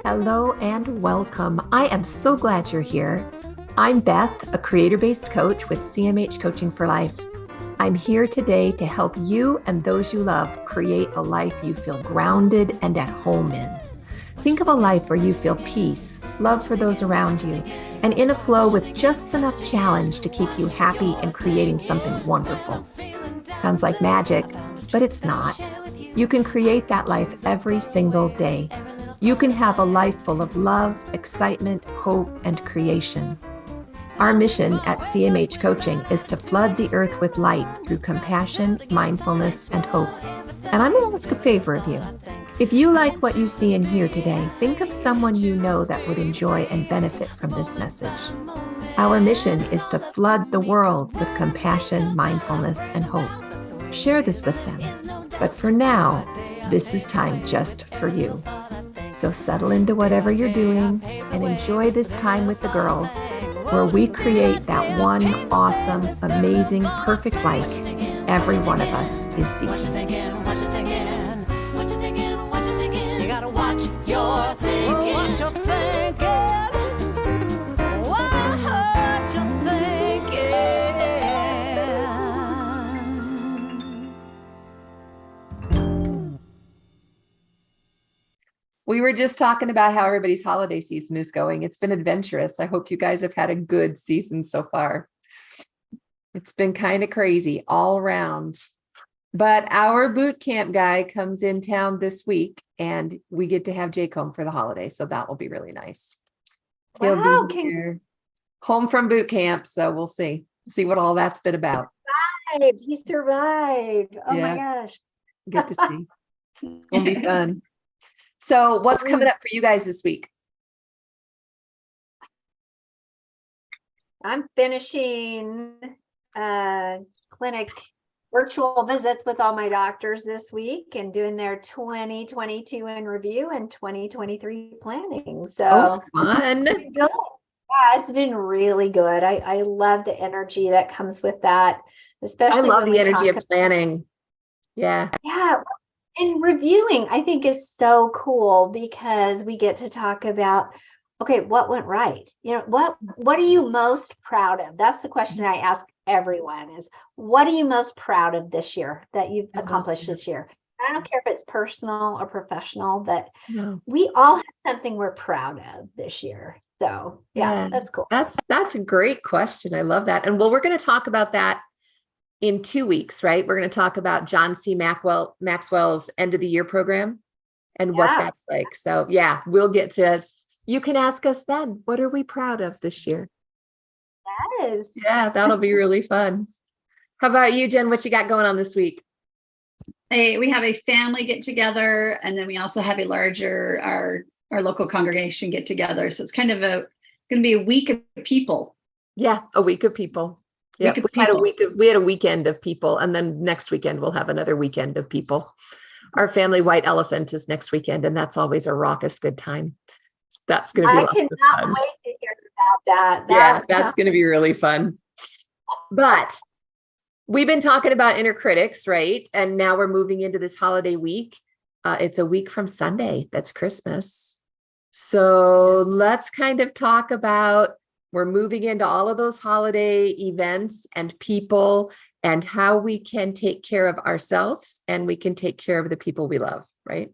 Hello and welcome. I am so glad you're here. I'm Beth, a creator-based coach with CMH Coaching for Life. I'm here today to help you and those you love create a life you feel grounded and at home in. Think of a life where you feel peace, love for those around you, and in a flow with just enough challenge to keep you happy and creating something wonderful. Sounds like magic, but it's not. You can create that life every single day. You can have a life full of love, excitement, hope, and creation. Our mission at CMH Coaching is to flood the earth with light through compassion, mindfulness, and hope. And I'm going to ask a favor of you. If you like what you see and hear today, think of someone you know that would enjoy and benefit from this message. Our mission is to flood the world with compassion, mindfulness, and hope. Share this with them. But for now, this is time just for you. So settle into whatever you're doing and enjoy this time with the girls, where we create that one awesome, amazing, perfect life every one of us is seeking. You gotta watch your thinking. Watch your thinking. Watch your thinking. We were just talking about how everybody's holiday season is going. It's been adventurous. I hope you guys have had a good season so far. It's been kind of crazy all around. But our boot camp guy comes in town this week and we get to have Jake home for the holiday. So that will be really nice. He'll Wow, be here home from boot camp. So we'll see what all that's been about. he survived. Oh Yeah. my gosh. Good to see. It'll be fun. So what's coming up for you guys this week? I'm finishing clinic virtual visits with all my doctors this week and doing their 2022 in review and 2023 planning. So Fun. it's been good. Yeah, it's been really good. I love the energy that comes with that, especially I love when the we energy talk of planning. Yeah. Yeah. And reviewing, I think, is so cool because we get to talk about, okay, what went right? What are you most proud of? That's the question I ask everyone is, what are you most proud of this year that you've accomplished this year? I don't care if it's personal or professional, that we all have something we're proud of this year. So yeah, that's cool. That's a great question. I love that. And well, we're going to talk about that in 2 weeks, right? We're going to talk about John C. Maxwell's end of the year program and what that's like. So yeah, we'll get to, you can ask us then, what are we proud of this year? Yes. Yeah, that'll be really fun. How about you, Jen? What you got going on this week? We have a family get together, and then we also have a larger, our local congregation get together. So it's kind of it's going to be a week of people. Yeah, a week of people. Yeah, we had a weekend of people, and then next weekend we'll have another weekend of people. Our family white elephant is next weekend, and that's always a raucous good time. That's going to be. I cannot wait to hear about that. That's going to be really fun. But we've been talking about inner critics, right? And now we're moving into this holiday week. It's a week from Sunday. That's Christmas. So let's kind of talk about. We're moving into all of those holiday events and people and how we can take care of ourselves and we can take care of the people we love, right?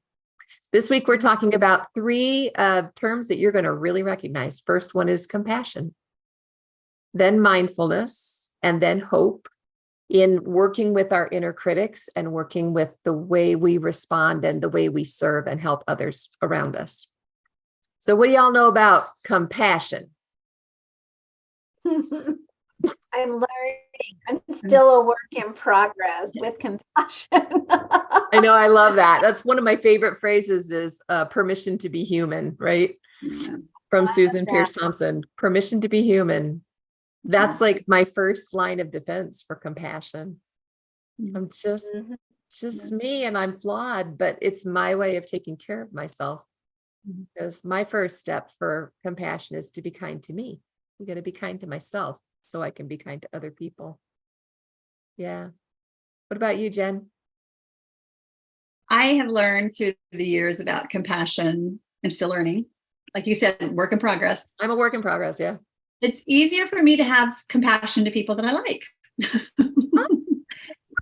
This week, we're talking about 3 terms that you're going to really recognize. First one is compassion, then mindfulness, and then hope in working with our inner critics and working with the way we respond and the way we serve and help others around us. So what do y'all know about compassion? I'm learning. I'm still a work in progress with compassion. I know. I love that. That's one of my favorite phrases is permission to be human, right? Yeah. From Susan Pierce Thompson, permission to be human. That's like my first line of defense for compassion. I'm just me and I'm flawed, but it's my way of taking care of myself. Because my first step for compassion is to be kind to me. I'm going to be kind to myself so I can be kind to other people. Yeah. What about you, Jen? I have learned through the years about compassion. I'm still learning. like you said, work in progress. I'm a work in progress. Yeah. It's easier for me to have compassion to people that I like.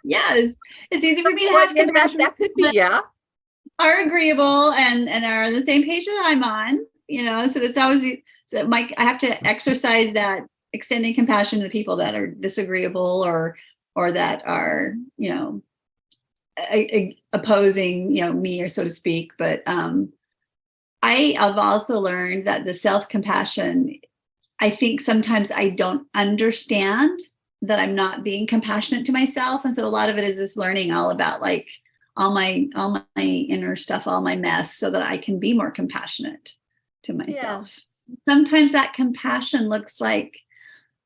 Yes, it's easy for me to have compassion That could be, yeah. are agreeable and are on the same page that I'm on, so it's always, so Mike, I have to exercise that extending compassion to the people that are disagreeable or that are, opposing, me, or so to speak. But I've also learned that the self-compassion, I think sometimes I don't understand that I'm not being compassionate to myself. And so a lot of it is this learning all about like all my inner stuff, all my mess, so that I can be more compassionate to myself. Yeah. Sometimes that compassion looks like,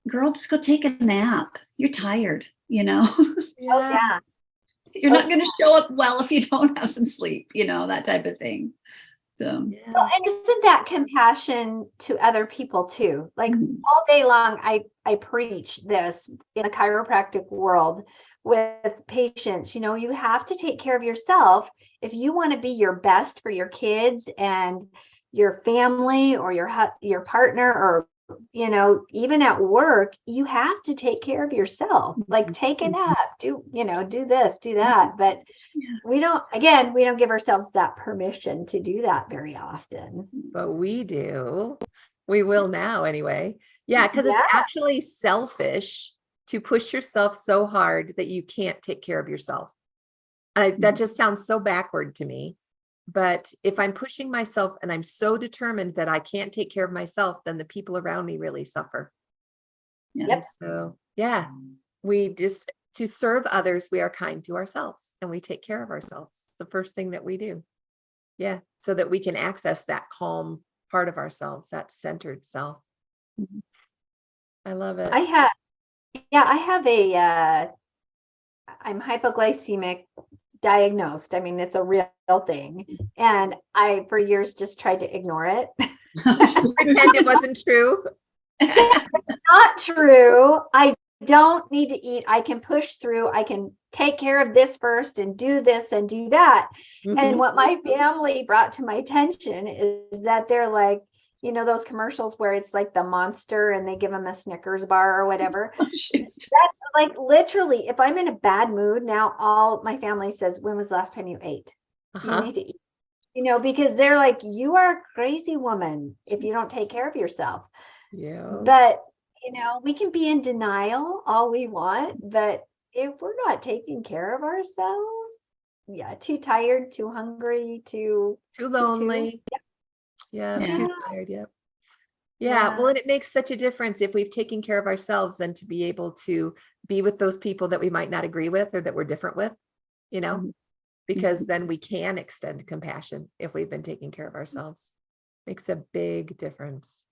girl, just go take a nap. You're tired, Yeah. Oh, yeah. You're not going to show up well if you don't have some sleep, that type of thing. So, yeah. Well, and isn't that compassion to other people too? Like all day long, I preach this in the chiropractic world with patients. You have to take care of yourself if you want to be your best for your kids and your family or your partner, or even at work. You have to take care of yourself. Like take a nap, do this, do that. But we don't give ourselves that permission to do that very often. But we do. We will now anyway. Yeah, because it's actually selfish to push yourself so hard that you can't take care of yourself. That just sounds so backward to me. But if I'm pushing myself and I'm so determined that I can't take care of myself, then the people around me really suffer. Yep. So yeah, to serve others, we are kind to ourselves and we take care of ourselves. It's the first thing that we do. Yeah. So that we can access that calm part of ourselves, that centered self. I love it. I'm hypoglycemic diagnosed. I mean, it's a real thing. And I, for years, just tried to ignore it. Pretend it wasn't true. It's not true. I don't need to eat. I can push through. I can take care of this first and do this and do that. And what my family brought to my attention is that they're like, those commercials where it's like the monster and they give them a Snickers bar or whatever. Oh, that's like literally, if I'm in a bad mood now, all my family says, when was the last time you ate? You need to eat, because they're like, you are a crazy woman if you don't take care of yourself. Yeah. But, we can be in denial all we want, but if we're not taking care of ourselves, too tired, too hungry, too lonely. Too tired. Yeah. Well, and it makes such a difference if we've taken care of ourselves than to be able to be with those people that we might not agree with or that we're different with, because then we can extend compassion if we've been taking care of ourselves. Makes a big difference.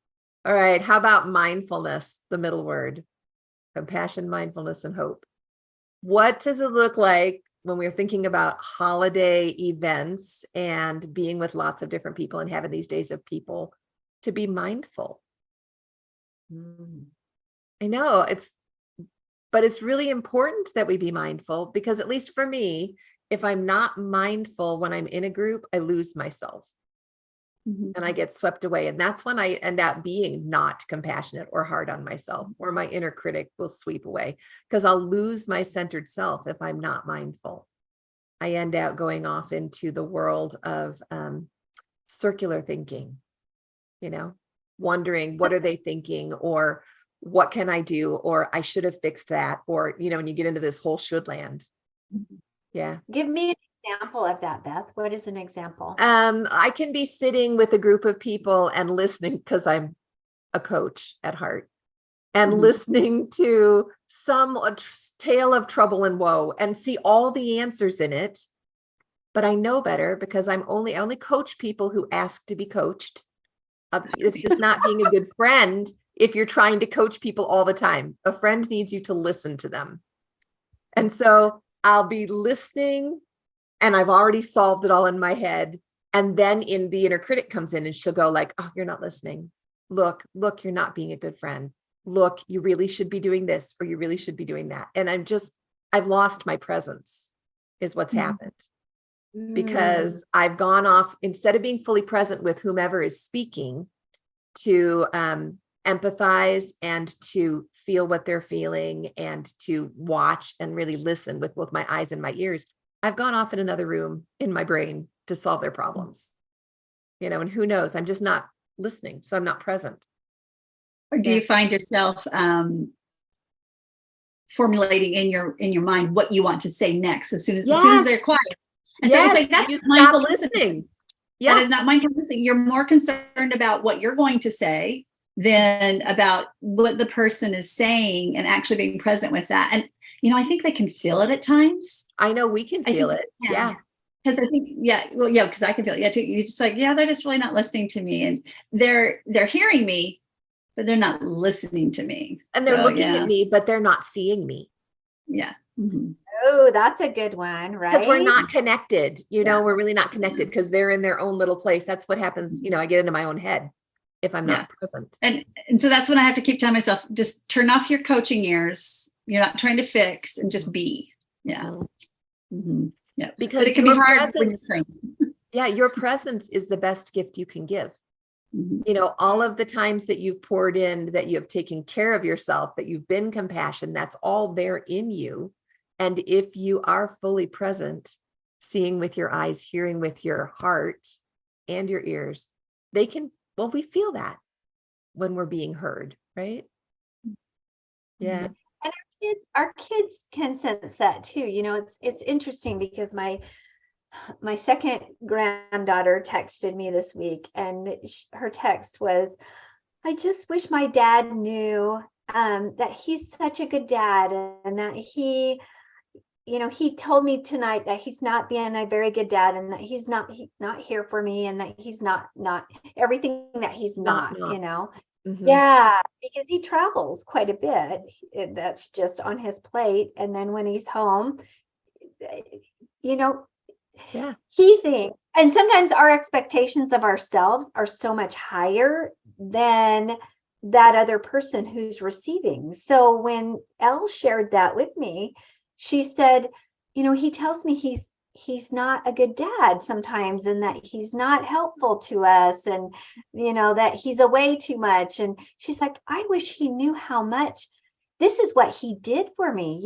All right. How about mindfulness, the middle word? Compassion, mindfulness, and hope. What does it look like when we're thinking about holiday events and being with lots of different people and having these days of people to be mindful? I know but it's really important that we be mindful, because at least for me, if I'm not mindful when I'm in a group, I lose myself and I get swept away. And that's when I end up being not compassionate or hard on myself, or my inner critic will sweep away, because I'll lose my centered self if I'm not mindful. I end up going off into the world of circular thinking, wondering what are they thinking, or what can I do, or I should have fixed that, or, and you get into this whole should land. Yeah. Give me an example of that, Beth. What is an example? I can be sitting with a group of people and listening, because I'm a coach at heart, and listening to some tale of trouble and woe and see all the answers in it. But I know better, because I only coach people who ask to be coached. It's just not being a good friend if you're trying to coach people all the time. A friend needs you to listen to them. And so I'll be listening, and I've already solved it all in my head. And then the inner critic comes in and she'll go like, oh, you're not listening. Look, you're not being a good friend. Look, you really should be doing this, or you really should be doing that. And I've lost my presence is what's happened. because I've gone off, instead of being fully present with whomever is speaking, to empathize and to feel what they're feeling and to watch and really listen with both my eyes and my ears. I've gone off in another room in my brain to solve their problems, and who knows, I'm just not listening. So I'm not present. Or do you find yourself formulating in your mind what you want to say next as soon as they're quiet? And so it's like, that's mindful listening. Yeah. That is not mindful listening. You're more concerned about what you're going to say than about what the person is saying and actually being present with that. And, I think they can feel it at times. I know we can feel it. Yeah. Because I think, because I can feel it. Yeah, too. You're just like, they're just really not listening to me. And they're hearing me, but they're not listening to me. And they're looking at me, but they're not seeing me. Yeah. Mm-hmm. Oh, that's a good one, right? Because we're not connected, we're really not connected because they're in their own little place. That's what happens. I get into my own head if I'm not present. And so that's when I have to keep telling myself, just turn off your coaching ears. You're not trying to fix, and just be. Yeah. Mm-hmm. Yeah. Because it can be hard when you're trained. Yeah. Your presence is the best gift you can give. Mm-hmm. All of the times that you've poured in, that you have taken care of yourself, that you've been compassion, that's all there in you. And if you are fully present, seeing with your eyes, hearing with your heart and your ears, we feel that when we're being heard, right? Yeah. And our kids can sense that too. It's interesting because my second granddaughter texted me this week, and her text was, I just wish my dad knew that he's such a good dad, and that he told me tonight that he's not being a very good dad, and that he's not here for me, and that he's not everything that he's not. Mm-hmm. Yeah, because he travels quite a bit. That's just on his plate. And then when he's home, he thinks, and sometimes our expectations of ourselves are so much higher than that other person who's receiving. So when Elle shared that with me, she said, he tells me he's not a good dad sometimes, and that he's not helpful to us, and that he's away too much. And she's like, I wish he knew how much this is what he did for me.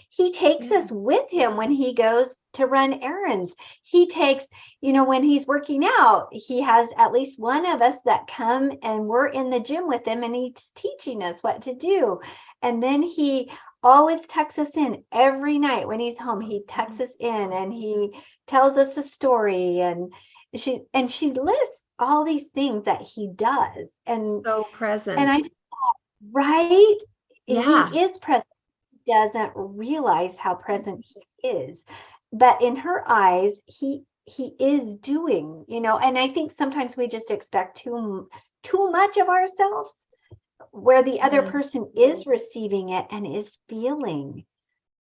He takes us with him when he goes to run errands. He takes, when he's working out, he has at least one of us that come, and we're in the gym with him, and he's teaching us what to do. And then he always tucks us in every night when he's home. He tucks us in, and he tells us a story, and she lists all these things that he does. And so present. And I thought, right? Yeah. He is present. He doesn't realize how present he is. But in her eyes, he is doing, and I think sometimes we just expect too much of ourselves, where the other person is receiving it and is feeling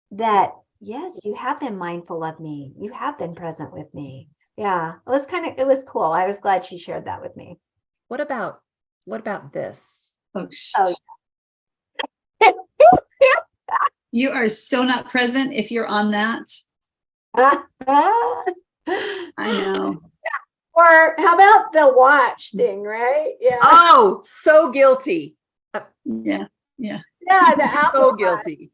that, yes, you have been mindful of me. You have been present with me. Yeah, it was cool. I was glad she shared that with me. What about this? Oh, You are so not present if you're on that. I know. Or how about the watch thing, right? Yeah. Oh, so guilty. Yeah. The Apple so guilty.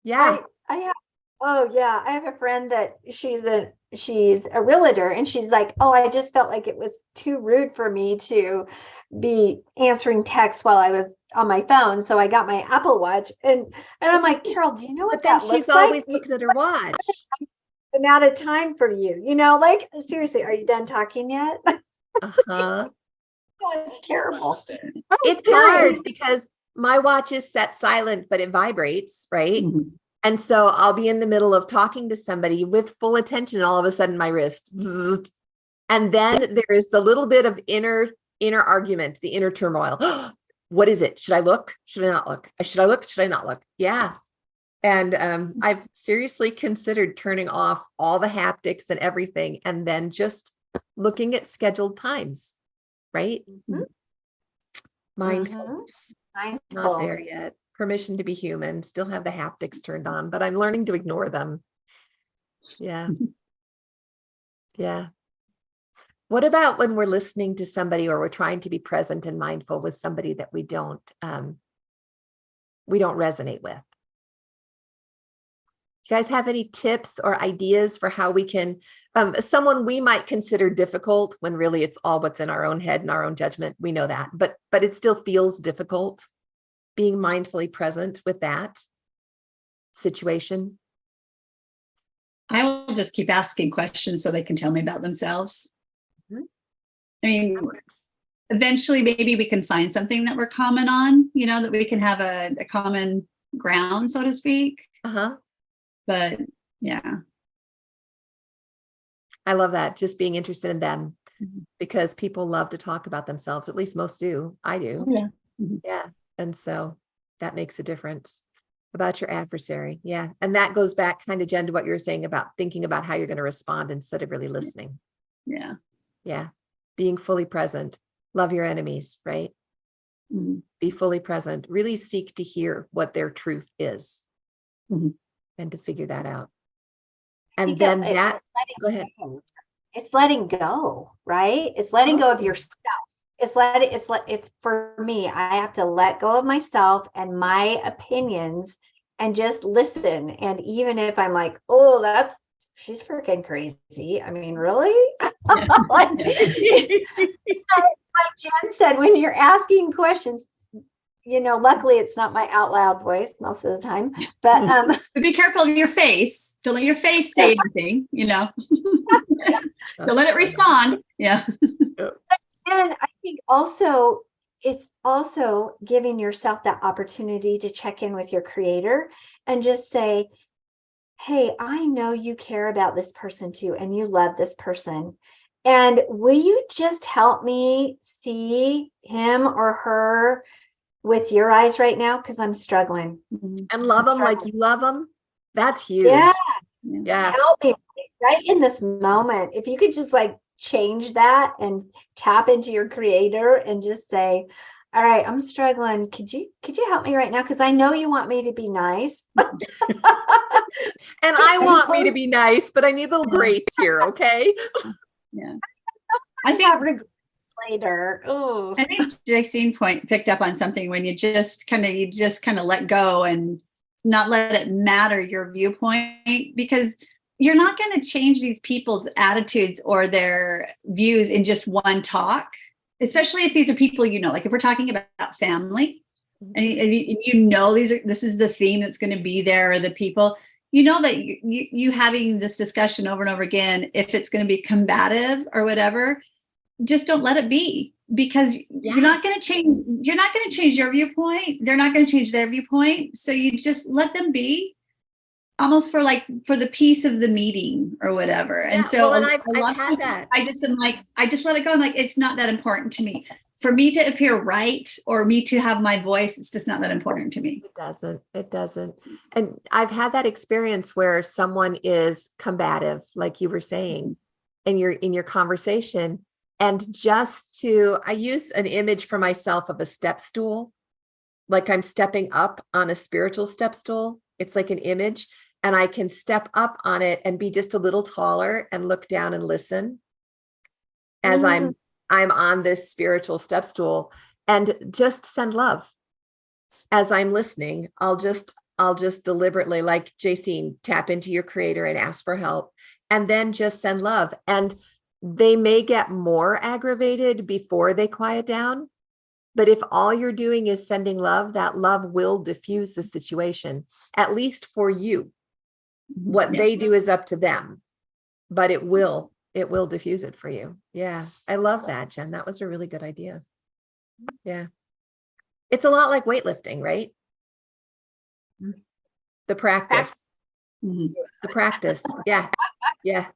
Watch. Yeah. I have a friend that she's a realtor, and she's like, I just felt like it was too rude for me to be answering texts while I was on my phone, so I got my Apple Watch, and I'm like, Carol, do you know what that looks like? But then she's always looking at her watch. I'm out of time for you, like, seriously, are you done talking yet? Uh-huh. It's terrible. It's hard because my watch is set silent, but it vibrates, right? Mm-hmm. And so I'll be in the middle of talking to somebody with full attention, and all of a sudden my wrist, zzz, and then there is a little bit of inner argument, the inner turmoil. What is it? Should I look? Should I not look? Should I look? Should I not look? Yeah. And I've seriously considered turning off all the haptics and everything, and then just looking at scheduled times, right? Mm-hmm. Mindfulness. Not there yet. Permission to be human. Still have the haptics turned on, but I'm learning to ignore them. Yeah. Yeah. What about when we're listening to somebody or we're trying to be present and mindful with somebody that we don't resonate with? You guys have any tips or ideas for how we can, someone we might consider difficult when really it's all what's in our own head and our own judgment. We know that, but it still feels difficult being mindfully present with that situation. I will just keep asking questions so they can tell me about themselves. Mm-hmm. I mean, eventually maybe we can find something that we're common on, that we can have a common ground, so to speak. Uh-huh. But yeah. I love that. Just being interested in them, because people love to talk about themselves. At least most do. I do. Yeah. Yeah. And so that makes a difference. About your adversary. Yeah. And that goes back kind of, Jen, to what you were saying about thinking about how you're going to respond instead of really listening. Yeah. Yeah. Being fully present. Love your enemies, right? Mm-hmm. Be fully present. Really seek to hear what their truth is. Mm-hmm. And to figure that out. And then go ahead. It's letting go, right? It's letting go of yourself. It's for me, I have to let go of myself and my opinions and just listen. And even if I'm like, oh, she's freaking crazy. I mean, really? Yeah. Like Jen said, when you're asking questions, luckily it's not my out loud voice most of the time, but be careful of your face. Don't let your face say anything, So let it respond. Yeah. And I think also it's also giving yourself that opportunity to check in with your creator and just say, hey, I know you care about this person too, and you love this person. And will you just help me see him or her with your eyes right now? Because I'm struggling. And love them like you love them. That's huge. Yeah. Help me right in this moment. If you could just change that and tap into your creator and just say, all right, I'm struggling. Could you help me right now? Because I know you want me to be nice. And I want me to be nice, but I need a little grace here. Okay. Yeah. I think later. Oh, I think Jacine picked up on something when you just kind of let go and not let it matter your viewpoint, because you're not going to change these people's attitudes or their views in just one talk, especially if these are people, like if we're talking about family and this is the theme that's going to be there, or the people, that you having this discussion over and over again, if it's going to be combative or whatever, just don't let it be, because you're not going to change your viewpoint. They're not going to change their viewpoint. So you just let them be, almost for the peace of the meeting or whatever. Yeah, and so I've had that. I just let it go. I'm like, it's not that important to me. For me to appear right or me to have my voice, it's just not that important to me. It doesn't. And I've had that experience where someone is combative, like you were saying, in your conversation. And I use an image for myself of a step stool, like I'm stepping up on a spiritual step stool. It's like an image, and I can step up on it and be just a little taller and look down and listen as I'm on this spiritual step stool, and just send love as I'm listening. I'll just deliberately, like Jacine, tap into your creator and ask for help, and then just send love. And they may get more aggravated before they quiet down. But if all you're doing is sending love, that love will diffuse the situation, at least for you. What they do is up to them, but it will diffuse it for you. Yeah. I love that, Jen. That was a really good idea. Yeah. It's a lot like weightlifting, right? The practice. The practice. Yeah. Yeah.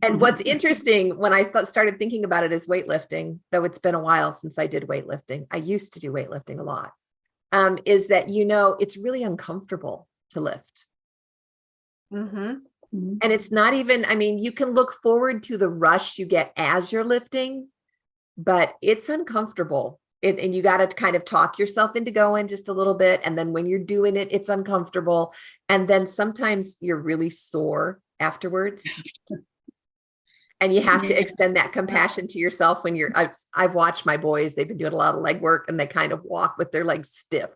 And what's interesting, when I started thinking about it as weightlifting, though it's been a while since I did weightlifting, I used to do weightlifting a lot, is that, it's really uncomfortable to lift. And it's not even, you can look forward to the rush you get as you're lifting, but it's uncomfortable. And you got to kind of talk yourself into going just a little bit. And then when you're doing it, it's uncomfortable. And then sometimes you're really sore afterwards. And you have to Yes. extend that compassion to yourself when I've watched my boys, they've been doing a lot of leg work and they kind of walk with their legs stiff,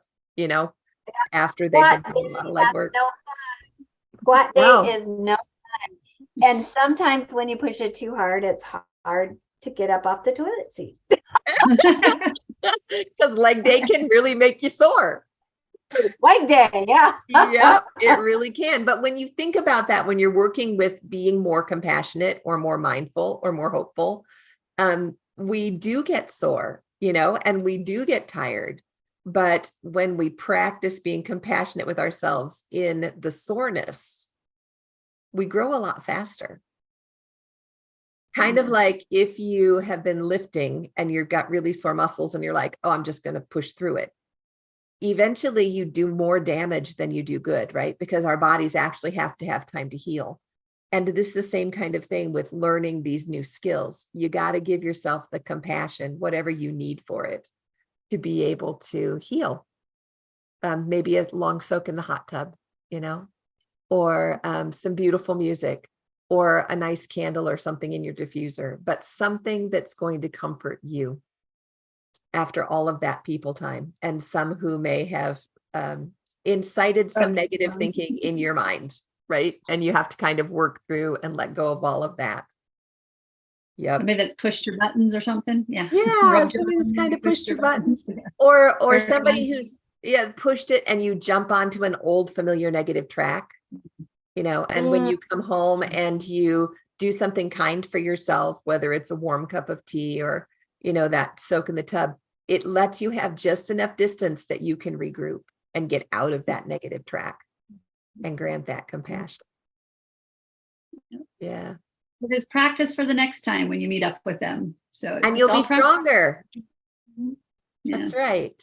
after they've Squat been day, doing a lot of leg that's work. no fun. Squat day No, is no fun. And sometimes when you push it too hard, it's hard to get up off the toilet seat. because leg day can really make you sore. Leg day, yeah. Yep, it really can. But when you think about that, when you're working with being more compassionate or more mindful or more hopeful, we do get sore, and we do get tired. But when we practice being compassionate with ourselves in the soreness, we grow a lot faster. Kind of like if you have been lifting and you've got really sore muscles and you're like, oh, I'm just going to push through it. Eventually you do more damage than you do good, right? Because our bodies actually have to have time to heal. And this is the same kind of thing with learning these new skills. You got to give yourself the compassion, whatever you need for it, to be able to heal. Maybe a long soak in the hot tub, or some beautiful music, or a nice candle or something in your diffuser, but something that's going to comfort you after all of that people time, and some who may have incited some negative thinking in your mind, right? And you have to kind of work through and let go of all of that. Yep. Somebody that's pushed your buttons or something. Yeah. Yeah, somebody that's kind of pushed your buttons. Or somebody who's pushed it and you jump onto an old familiar negative track, and when you come home and you do something kind for yourself, whether it's a warm cup of tea or that soak in the tub, it lets you have just enough distance that you can regroup and get out of that negative track and grant that compassion. Yeah. There's practice for the next time when you meet up with them. So and you'll be stronger. Yeah. That's right.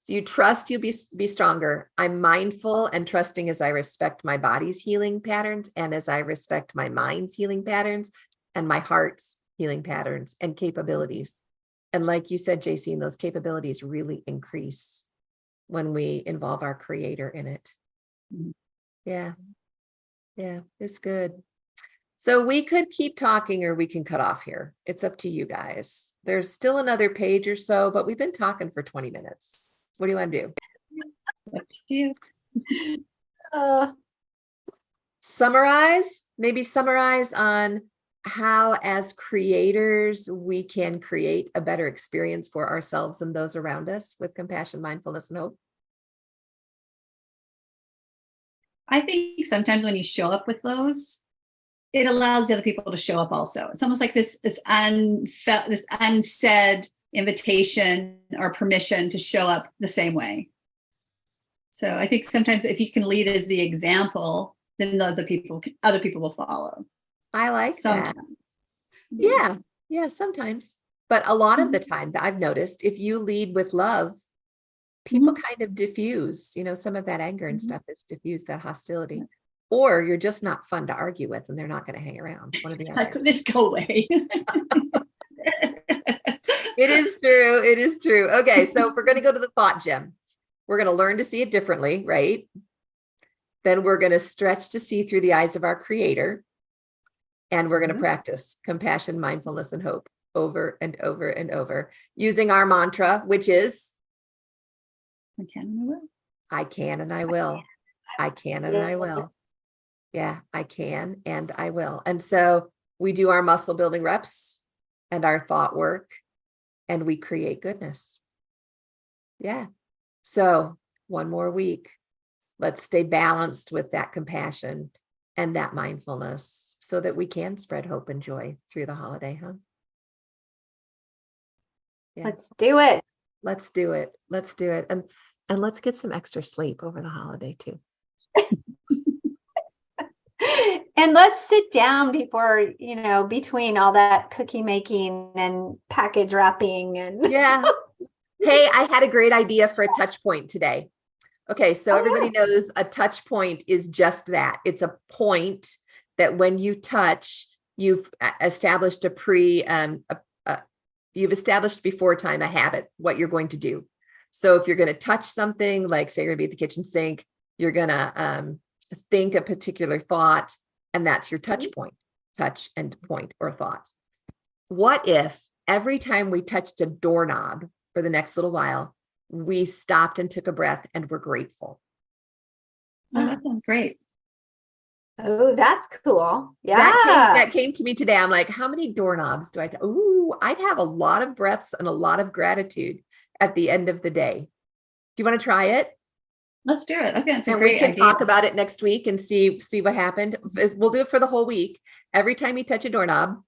You trust, you'll be stronger. I'm mindful and trusting as I respect my body's healing patterns and as I respect my mind's healing patterns and my heart's healing patterns and capabilities. And like you said, JC, those capabilities really increase when we involve our creator in it. Yeah. Yeah, it's good. So we could keep talking or we can cut off here. It's up to you guys. There's still another page or so, but we've been talking for 20 minutes. What do you want to do? Up to you. Maybe summarize on how as creators we can create a better experience for ourselves and those around us with compassion, mindfulness, and hope. I think sometimes when you show up with those, it allows the other people to show up also. It's almost like this unsaid invitation or permission to show up the same way. So I think sometimes if you can lead as the example, then the other people will follow. I like sometimes. that. Yeah, sometimes. But a lot of the time that I've noticed, if you lead with love, people kind of diffuse, some of that anger and stuff is diffused, that hostility. Or you're just not fun to argue with and they're not going to hang around. One or the other. Just go away. It is true. It is true. Okay. So if we're going to go to the thought gem, we're going to learn to see it differently, right? Then we're going to stretch to see through the eyes of our creator. And we're going to practice compassion, mindfulness, and hope over and over and over using our mantra, which is I can and I will. I can and I will. I can and I will. Yeah, I can and I will. And so we do our muscle building reps and our thought work and we create goodness. Yeah. So one more week. Let's stay balanced with that compassion and that mindfulness so that we can spread hope and joy through the holiday, huh? Yeah. Let's do it. Let's do it. Let's do it. And let's get some extra sleep over the holiday too. And let's sit down before, between all that cookie making and package wrapping and yeah. Hey, I had a great idea for a touch point today. Okay, so everybody knows a touch point is just that. It's a point that when you touch, you've established you've established before time a habit, what you're going to do. So if you're going to touch something, like say you're going to be at the kitchen sink, you're going to think a particular thought, and that's your touch point. touch and point or thought. What if every time we touched a doorknob for the next little while, we stopped and took a breath and were grateful? Oh, that sounds great. Oh, that's cool. Yeah. That came to me today. I'm like, how many doorknobs do I? Ooh, I'd have a lot of breaths and a lot of gratitude at the end of the day. Do you want to try it? Let's do it. Okay, that's a And great we can idea. talk about it next week and see what happened. We'll do it for the whole week. Every time you touch a doorknob,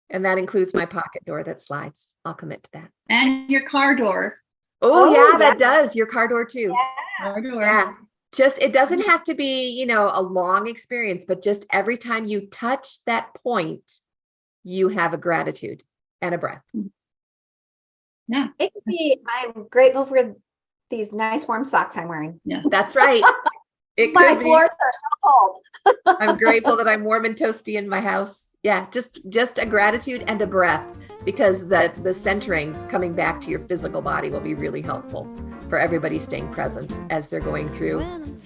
and that includes my pocket door that slides. I'll commit to that. And your car door. Oh, yeah, that yeah. does. Your car door too. Car door. Yeah. Just, it doesn't have to be, a long experience, but just every time you touch that point, you have a gratitude and a breath. Yeah. It could be, I'm grateful for these nice warm socks I'm wearing. Yeah. That's right. It My could be. floors are so cold. I'm grateful that I'm warm and toasty in my house. Yeah, just a gratitude and a breath, because the centering coming back to your physical body will be really helpful for everybody staying present as they're going through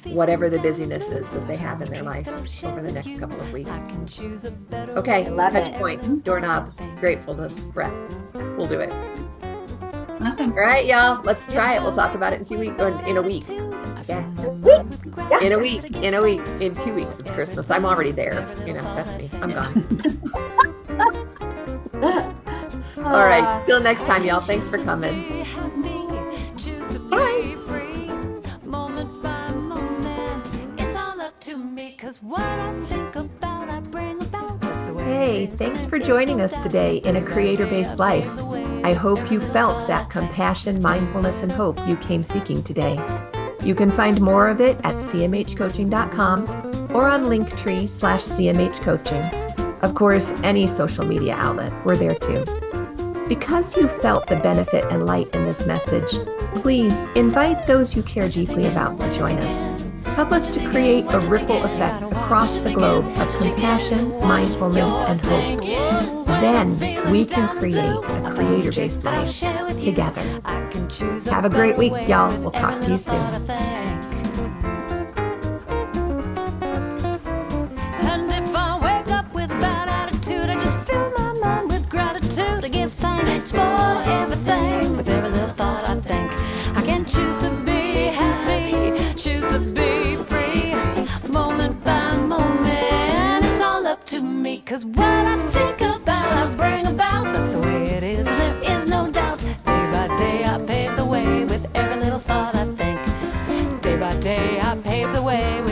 whatever the busyness is that they have in their life over the next couple of weeks. Okay, love touch it. point, doorknob, gratefulness, breath. We'll do it. Awesome. All right, y'all, let's try it. We'll talk about it in 2 weeks, or in a week. Yeah. In a week. In 2 weeks, it's Christmas. I'm already there. That's me. I'm gone. All right. Till next time, y'all. Thanks for coming. Bye. Moment by moment, it's all up to me, 'cause what I think about, I bring about. That's the way Hey, it is, thanks and for it joining feels us like today in A every Creator-Based day I Life. pave the way. I hope you felt that compassion, mindfulness, and hope you came seeking today. You can find more of it at cmhcoaching.com or on Linktree/CMHcoaching. Of course, any social media outlet, we're there too. Because you felt the benefit and light in this message, please invite those you care deeply about to join us. Help us to create a ripple effect across the globe of compassion, mindfulness, and hope. Then we can create a creator-based life together. Have a great week, y'all. We'll talk to you soon. And if I wake up with a bad attitude, I just fill my mind with gratitude. I give thanks for everything, with every little thought I think. I can choose to be happy, choose to be free, moment by moment. It's all up to me, 'cause what I think about, I bring about. That's the way it is, and there is no doubt. Day by day I pave the way with every little thought I think. Day by day I pave the way with